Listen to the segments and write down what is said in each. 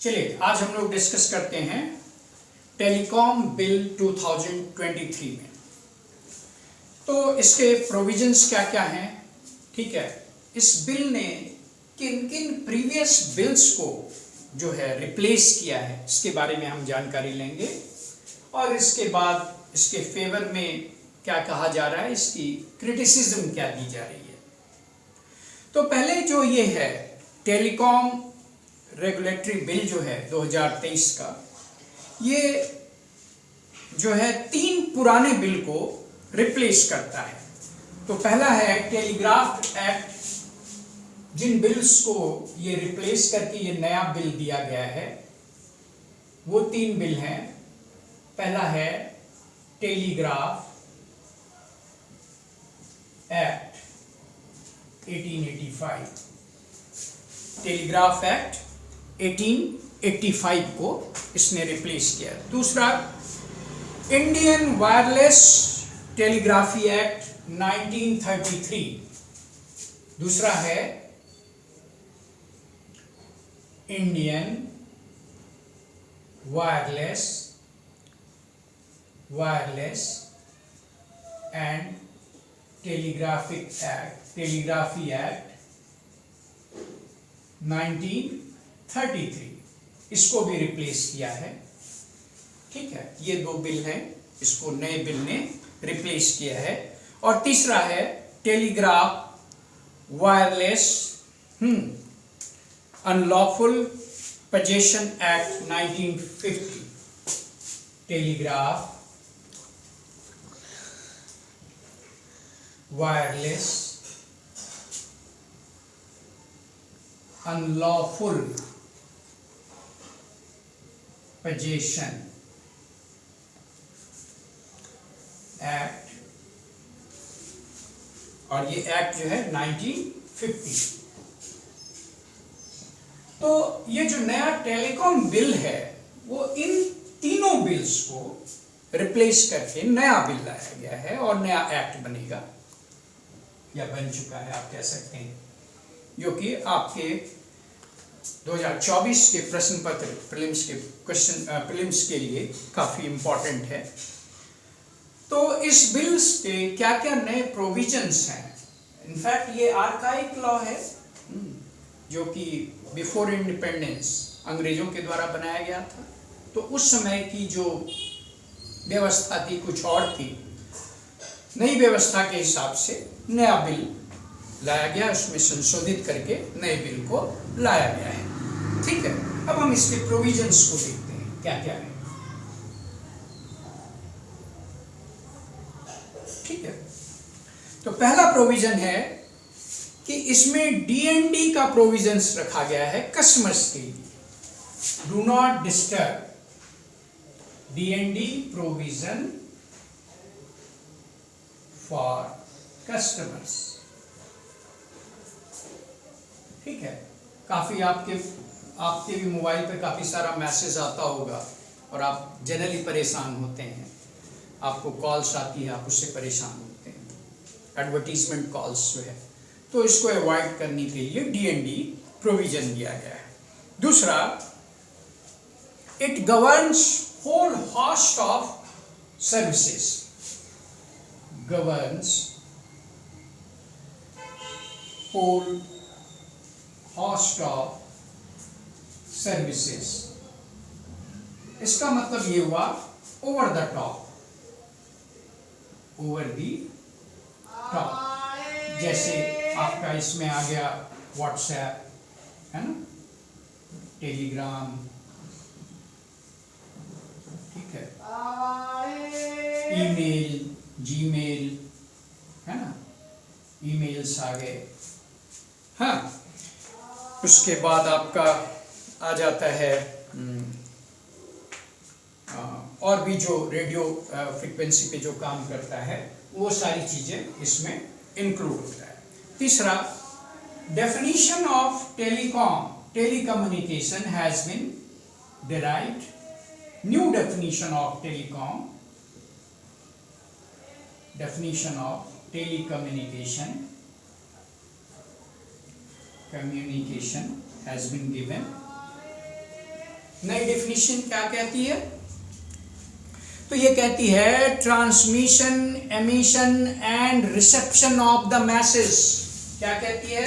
चलिए आज हम लोग डिस्कस करते हैं टेलीकॉम बिल 2023 में। तो इसके प्रोविजंस क्या क्या हैं, ठीक है। इस बिल ने किन किन प्रीवियस बिल्स को जो है रिप्लेस किया है, इसके बारे में हम जानकारी लेंगे और इसके बाद इसके फेवर में क्या कहा जा रहा है, इसकी क्रिटिसिज्म क्या दी जा रही है। तो पहले जो ये है टेलीकॉम रेगुलेटरी बिल जो है 2023 का, ये जो है 3 पुराने बिल को रिप्लेस करता है। तो पहला है टेलीग्राफ एक्ट, जिन बिल्स को ये रिप्लेस करके ये नया बिल दिया गया है वो 3 बिल हैं। पहला है टेलीग्राफ एक्ट 1885, टेलीग्राफ एक्ट 1885 को इसने रिप्लेस किया। दूसरा इंडियन वायरलेस टेलीग्राफी एक्ट 1933, दूसरा है Indian wireless and telegraphy act 1933, इसको भी रिप्लेस किया है, ठीक है। ये 2 बिल हैं, इसको नए बिल ने रिप्लेस किया है। और तीसरा है telegraph wireless unlawful possession act 1950, telegraph wireless unlawful possession act, और ये एक्ट जो है 1950। तो ये जो नया टेलीकॉम बिल है वो इन तीनों बिल्स को रिप्लेस करके नया बिल लाया गया है और नया एक्ट बनेगा या बन चुका है, आप कह सकते हैं, जो कि आपके 2024 के प्रश्न पत्र प्रीलिम्स के लिए काफी इंपॉर्टेंट है। तो इस बिल्स के क्या क्या नए प्रोविजंस हैं। इनफैक्ट ये आर्काइक लॉ है जो कि बिफोर इंडिपेंडेंस अंग्रेजों के द्वारा बनाया गया था। तो उस समय की जो व्यवस्था थी कुछ और थी, नई व्यवस्था के हिसाब से नया बिल लाया गया, उसमें संशोधित करके नए बिल को लाया गया है, ठीक है। अब हम इसके प्रोविजंस को देखते हैं क्या क्या है, ठीक है। तो पहला प्रोविजन है कि इसमें डीएनडी का प्रोविजंस रखा गया है कस्टमर्स के लिए, do not disturb, DND provision for customers, ठीक है। काफी आपके भी मोबाइल पे काफी सारा मैसेज आता होगा और आप जनरली परेशान होते हैं, आपको कॉल्स आती है, आप उससे परेशान होते हैं, एडवर्टीजमेंट कॉल्स जो है। तो इसको अवॉइड करने के लिए डीएनडी प्रोविजन दिया गया है। दूसरा, it governs whole host of services, governs whole host of services. इसका मतलब ये हुआ over the top, over the top. जैसे आपका इसमें आ गया व्हाट्सएप, है ना, टेलीग्राम, ठीक है, ईमेल, जीमेल, है ना, ईमेल्स आ गए। हाँ, उसके बाद आपका आ जाता है और भी जो रेडियो फ्रीक्वेंसी पे जो काम करता है वो सारी चीजें इसमें इंक्लूड होता है। तीसरा, definition of telecommunication has been derived, new definition of telecommunication has been given, नई डिफिनीशन क्या कहती है? तो ये कहती है transmission, emission and reception of the message. क्या कहती है?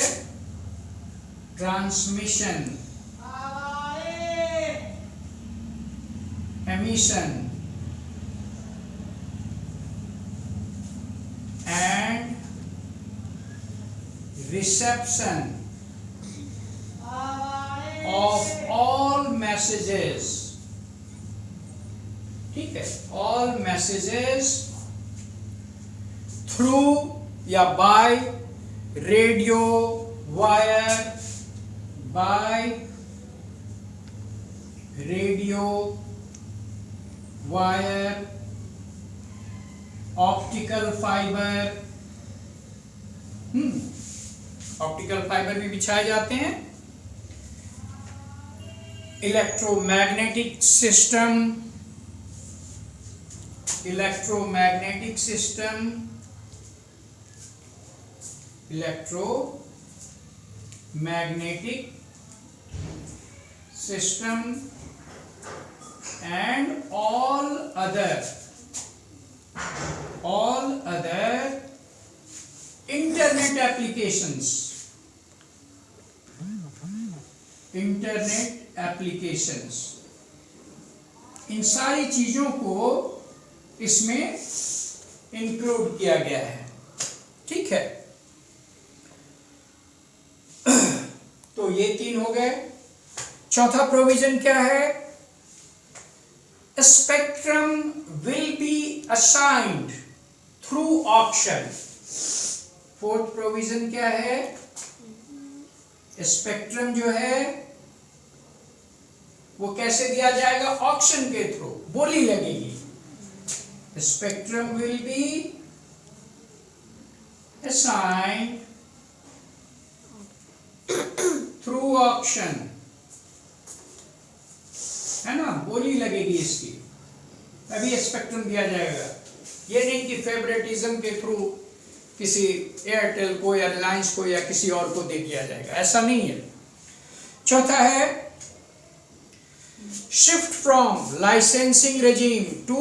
Transmission, emission and reception of all messages, ठीक है, all messages through या by radio wire, by radio wire, optical fiber, optical fibre भी बिछाए जाते हैं, electromagnetic system, electromagnetic system, electromagnetic system and all other internet applications, internet applications, इन सारी चीजों को इसमें इंक्लूड किया गया है। ठीक है, तो ये 3 हो गए। चौथा प्रोविजन क्या है? Spectrum will be assigned through auction. Fourth provision क्या है? स्पेक्ट्रम जो है वो कैसे दिया जाएगा? ऑक्शन के थ्रू, बोली लगेगी। Spectrum will be assigned through auction, है ना, बोली लगेगी इसकी, तभी स्पेक्ट्रम दिया जाएगा। ये नहीं कि फेवरेटिज्म के थ्रू किसी एयरटेल को या रिलायंस को या किसी और को दे दिया जाएगा, ऐसा नहीं है। चौथा है shift from licensing regime to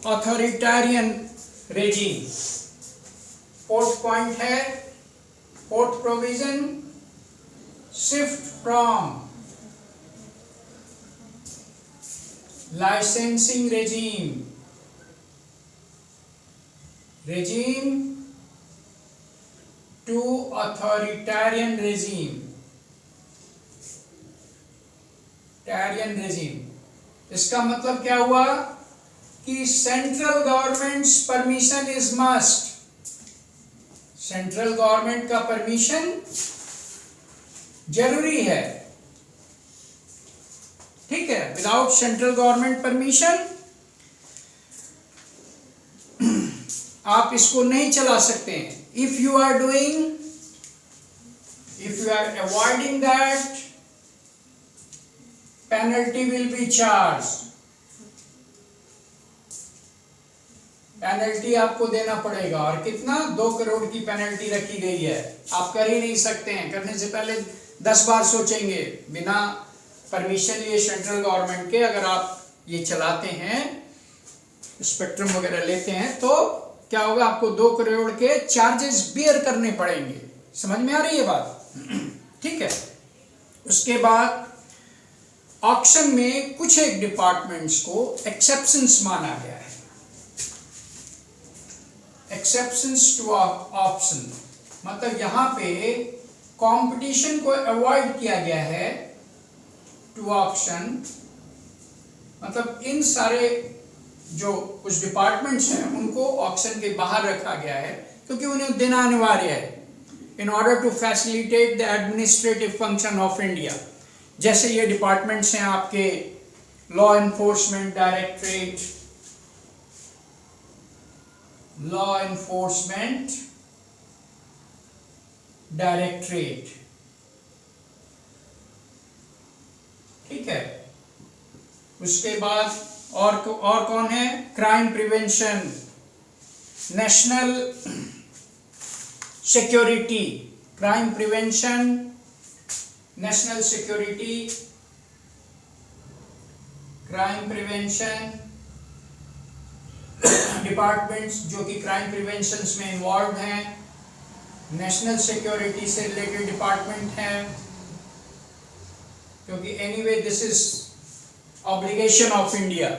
authoritarian regime. Fourth point है, fourth provision, shift from licensing regime to authoritarian regime, इसका मतलब क्या हुआ कि central government's permission is must. Central government का परमिशन जरूरी है, ठीक है। विदाउट सेंट्रल गवर्नमेंट परमिशन आप इसको नहीं चला सकते हैं। If you are avoiding that, penalty will be charged. Penalty आपको देना पड़ेगा, और कितना? 2 करोड़ की पेनल्टी रखी गई है। आप कर ही नहीं सकते हैं, करने से पहले 10 बार सोचेंगे। बिना परमिशन लिए सेंट्रल गवर्नमेंट के अगर आप ये चलाते हैं, स्पेक्ट्रम वगैरह लेते हैं, तो क्या होगा? आपको 2 करोड़ के चार्जेस बियर करने पड़ेंगे। समझ में आ रही है बात? ठीक है। उसके बाद ऑक्शन में कुछ एक डिपार्टमेंट्स को एक्सेप्शंस माना गया है। एक्सेप्शंस टू ऑप्शन मतलब यहां पे कंपटीशन को अवॉइड किया गया है टू ऑक्शन, मतलब इन सारे जो कुछ डिपार्टमेंट्स हैं उनको ऑक्शन के बाहर रखा गया है, क्योंकि उन्हें देना अनिवार्य है in order to facilitate the administrative function of India. जैसे ये डिपार्टमेंट्स हैं आपके law enforcement directorate, law enforcement directorate, ठीक है। उसके बाद और कौन है? Crime prevention, national security, crime prevention, national security crime prevention departments जो कि क्राइम प्रिवेंशन में इन्वॉल्व हैं, नेशनल सिक्योरिटी से रिलेटेड डिपार्टमेंट हैं, क्योंकि anyway this is obligation of India,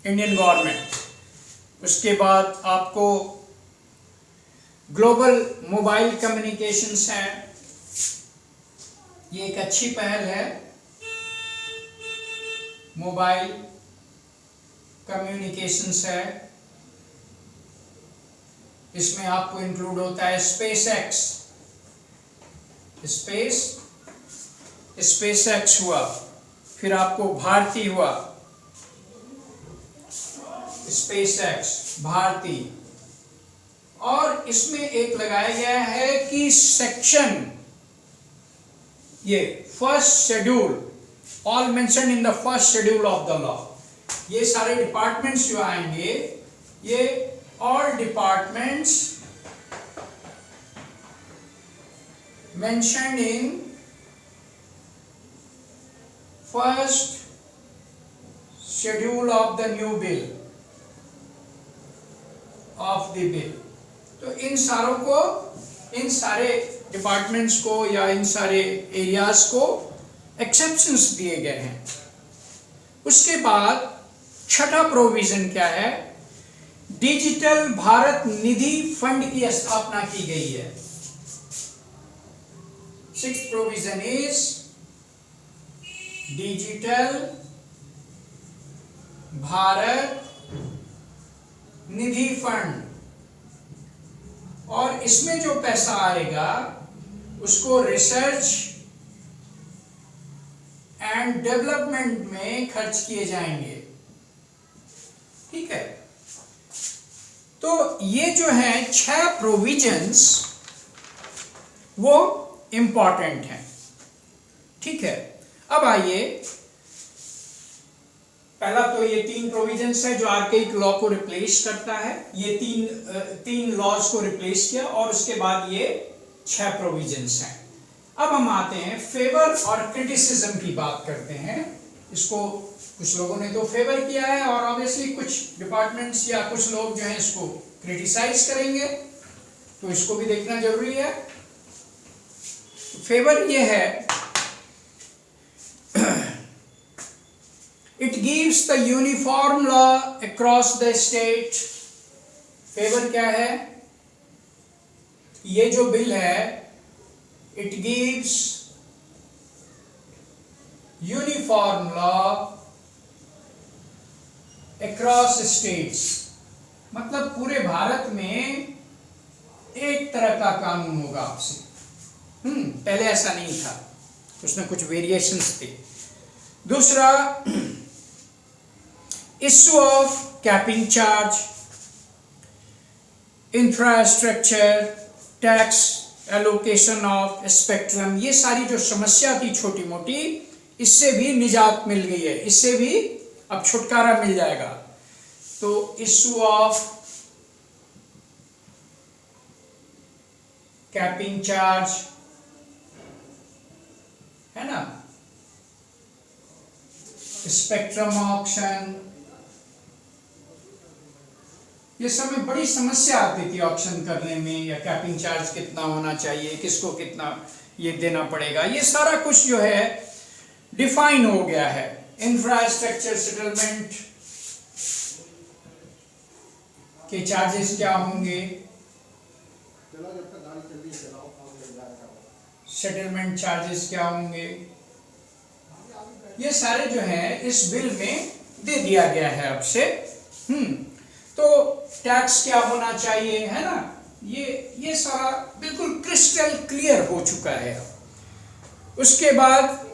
Indian government. उसके बाद आपको ग्लोबल मोबाइल कम्युनिकेशंस है, ये एक अच्छी पहल है। मोबाइल कम्युनिकेशंस है, इसमें आपको इंक्लूड होता है स्पेस एक्स हुआ, फिर आपको भारती हुआ, स्पेस एक्स भारती, और इसमें एक लगाया गया है कि सेक्शन ये first schedule, all mention in the first schedule of the law. ये सारे डिपार्टमेंट्स जो आएंगे, ये all departments mentioned in first schedule of the new bill of the bill. तो इन सारे डिपार्टमेंट्स को या इन सारे एरियाज को एक्सेप्शंस दिए गए हैं। उसके बाद छठा प्रोविजन क्या है? डिजिटल भारत निधि फंड की स्थापना की गई है। Sixth provision is digital Bharat Nidhi fund, और इसमें जो पैसा आएगा उसको रिसर्च एंड डेवलपमेंट में खर्च किए जाएंगे। ठीक है, तो ये जो है 6 प्रोविजंस वो इंपॉर्टेंट हैं। ठीक है, अब आइए, पहला तो ये 3 प्रोविजंस है जो आर्केइक लॉ को रिप्लेस करता है। ये तीन लॉज को रिप्लेस किया, और उसके बाद ये 6 प्रोविजंस हैं। अब हम आते हैं फेवर और क्रिटिसिज्म की बात करते हैं। इसको कुछ लोगों ने तो फेवर किया है, और ऑब्वियसली कुछ डिपार्टमेंट्स या कुछ लोग जो हैं इसको क्रिटिसाइज करेंगे, तो इसको भी देखना जरूरी है। फेवर ये है, it gives the uniform law across the state. Favour क्या है? ये जो बिल है, it gives uniform law across states, मतलब पूरे भारत में एक तरह का कानून होगा आपसे। पहले ऐसा नहीं था, कुछ ना कुछ वेरिएशंस थे। दूसरा, issue of capping charge, infrastructure, tax, allocation of spectrum, ये सारी जो समस्या थी छोटी मोटी, इससे भी निजात मिल गई है, इससे भी अब छुटकारा मिल जाएगा। तो इश्यू ऑफ कैपिंग चार्ज है ना, स्पेक्ट्रम ऑक्शन, ये सब में बड़ी समस्या आती थी ऑक्शन करने में, या कैपिंग चार्ज कितना होना चाहिए, किसको कितना ये देना पड़ेगा, ये सारा कुछ जो है डिफाइन हो गया है। इंफ्रास्ट्रक्चर सेटलमेंट के चार्जेस क्या होंगे, सेटलमेंट चार्जेस क्या होंगे, ये सारे जो है इस बिल में दे दिया गया है अब से। तो टैक्स क्या होना चाहिए, है ना, ये सारा बिल्कुल क्रिस्टल क्लियर हो चुका है। उसके बाद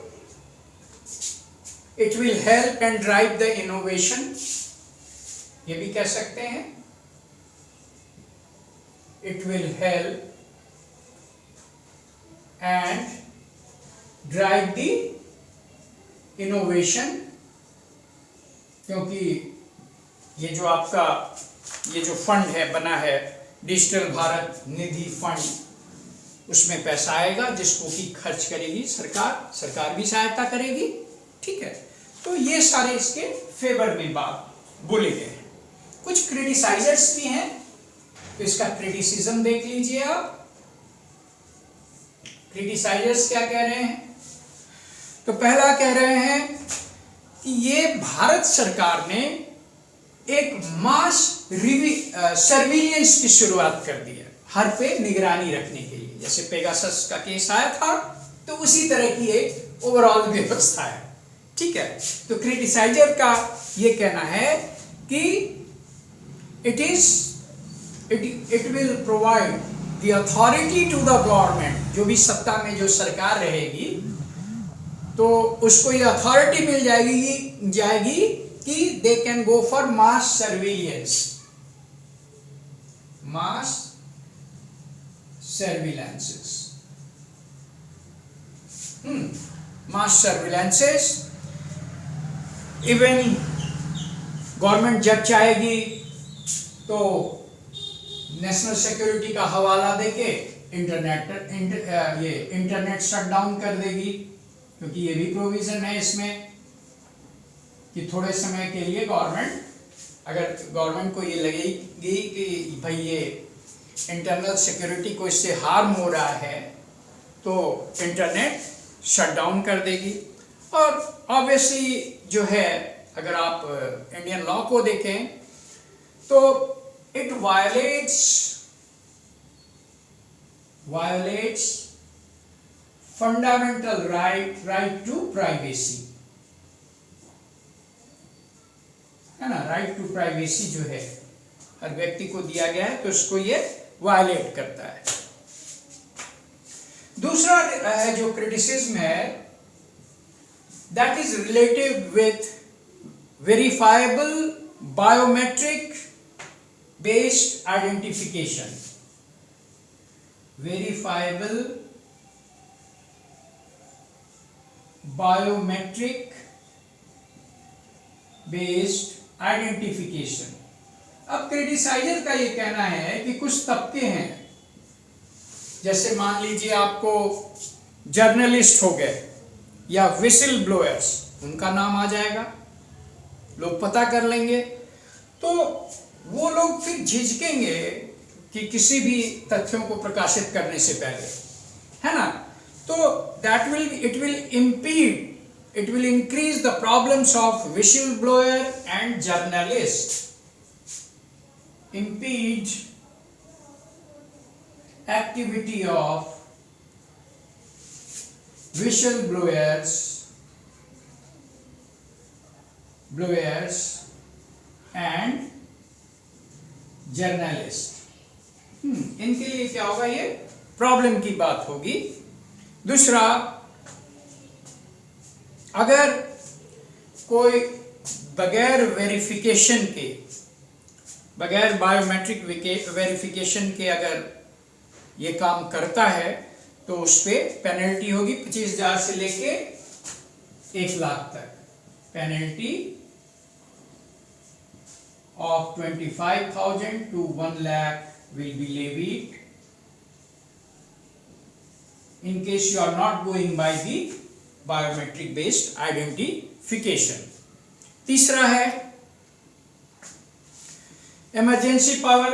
it will help and drive the innovation, ये भी कह सकते हैं, it will help and drive the innovation, क्योंकि ये जो आपका ये जो फंड है बना है डिजिटल भारत निधि फंड, उसमें पैसा आएगा जिसको कि खर्च करेगी सरकार, सरकार भी सहायता करेगी। ठीक है, तो ये सारे इसके फेवर में बात बोले गए हैं। कुछ क्रिटिसाइजर्स भी हैं, तो इसका क्रिटिसिज्म देख लीजिए आप। क्रिटिसाइजर्स क्या कह रहे हैं? तो पहला कह रहे हैं कि ये भारत सरकार ने एक मास सर्विलियंस की शुरुआत कर दी है, हर पे निगरानी रखने के लिए। जैसे पेगासस का केस आया था, तो उसी तरह की एक ओवरऑल व्यवस्था है, ठीक है। तो क्रिटिसाइजर का ये कहना है कि it will provide the authority to the government, जो भी सत्ता में जो सरकार रहेगी तो उसको ये अथॉरिटी मिल जाएगी कि they can go for mass surveillance, mass surveillances, mass surveillances. Even government जब चाहेगी तो नेशनल सिक्योरिटी का हवाला देके इंटरनेट शट डाउन कर देगी, क्योंकि ये भी प्रोविजन है इसमें कि थोड़े समय के लिए गवर्नमेंट को ये लगेगी कि भाई ये इंटरनल सिक्योरिटी को इससे हार्म हो रहा है, तो इंटरनेट शट डाउन कर देगी। और ऑब्वियसली जो है, अगर आप इंडियन लॉ को देखें तो it violates fundamental right to privacy, है ना। राइट टू प्राइवेसी जो है हर व्यक्ति को दिया गया है, तो उसको ये वायलेट करता है। दूसरा है जो क्रिटिसिज्म है, that is related with verifiable biometric based identification. Verifiable biometric based identification. अब क्रिटिसाइजर का ये कहना है कि कुछ तबके हैं, जैसे मान लीजिए आपको जर्नलिस्ट हो गए या विसिल ब्लोअर्स, उनका नाम आ जाएगा, लोग पता कर लेंगे, तो वो लोग फिर झिझकेंगे कि किसी भी तथ्यों को प्रकाशित करने से पहले, है ना। तो it will increase the problems of whistleblower and journalist, impede activity of whistleblowers and journalists। इनके लिए क्या होगा, ये प्रॉब्लम की बात होगी। दूसरा, अगर कोई बगैर वेरिफिकेशन के, बगैर बायोमेट्रिक वेरिफिकेशन के अगर ये काम करता है, तो उस पर पेनल्टी होगी 25,000 से लेके 1 लाख तक। Penalty of 25,000 to 1 lakh will be levied in case you are not going by the biometric based identification। तीसरा है emergency power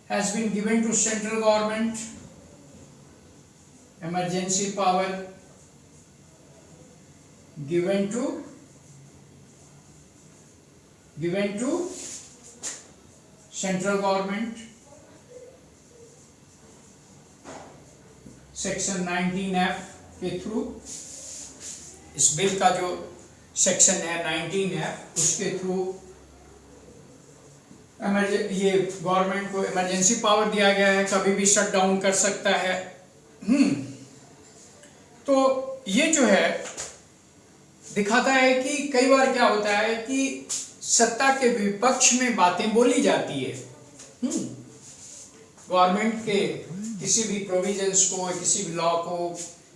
has been given to central government। emergency power given to central government. Section 19F के through, इस bill का जो section है 19F, उसके through ये government को इमरजेंसी पावर दिया गया है, कभी भी शट डाउन कर सकता है। तो ये जो है दिखाता है कि कई बार क्या होता है कि सत्ता के विपक्ष में बातें बोली जाती है, गवर्नमेंट के किसी भी प्रोविजंस को, किसी भी लॉ को,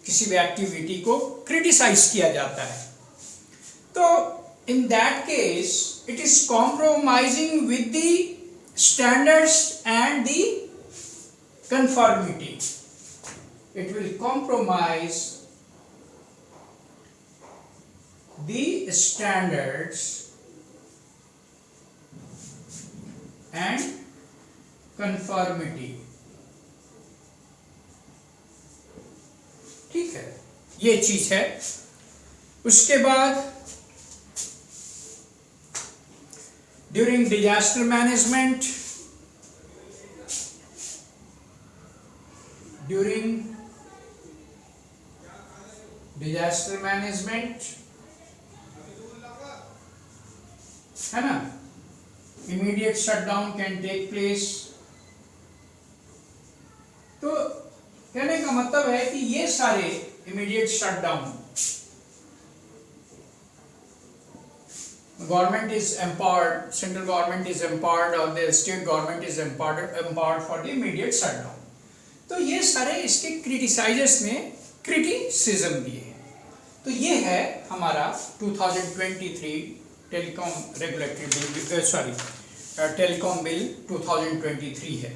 किसी भी एक्टिविटी को क्रिटिसाइज किया जाता है। तो in that case it is compromising with the standards and the conformity। it will compromise the standards and conformity। ठीक है, ये चीज है। उसके बाद ड्यूरिंग डिजास्टर मैनेजमेंट, है ना, immediate shutdown can take place. तो कहने का मतलब है कि ये सारे immediate shutdown government is empowered, central government is empowered or the state government is empowered for the immediate shutdown। तो ये सारे इसके क्रिटिसाइजर्स ने क्रिटिसिज्म दिए हैं। तो ये है हमारा 2023 telecom regulatory bill, telecom bill 2023 है।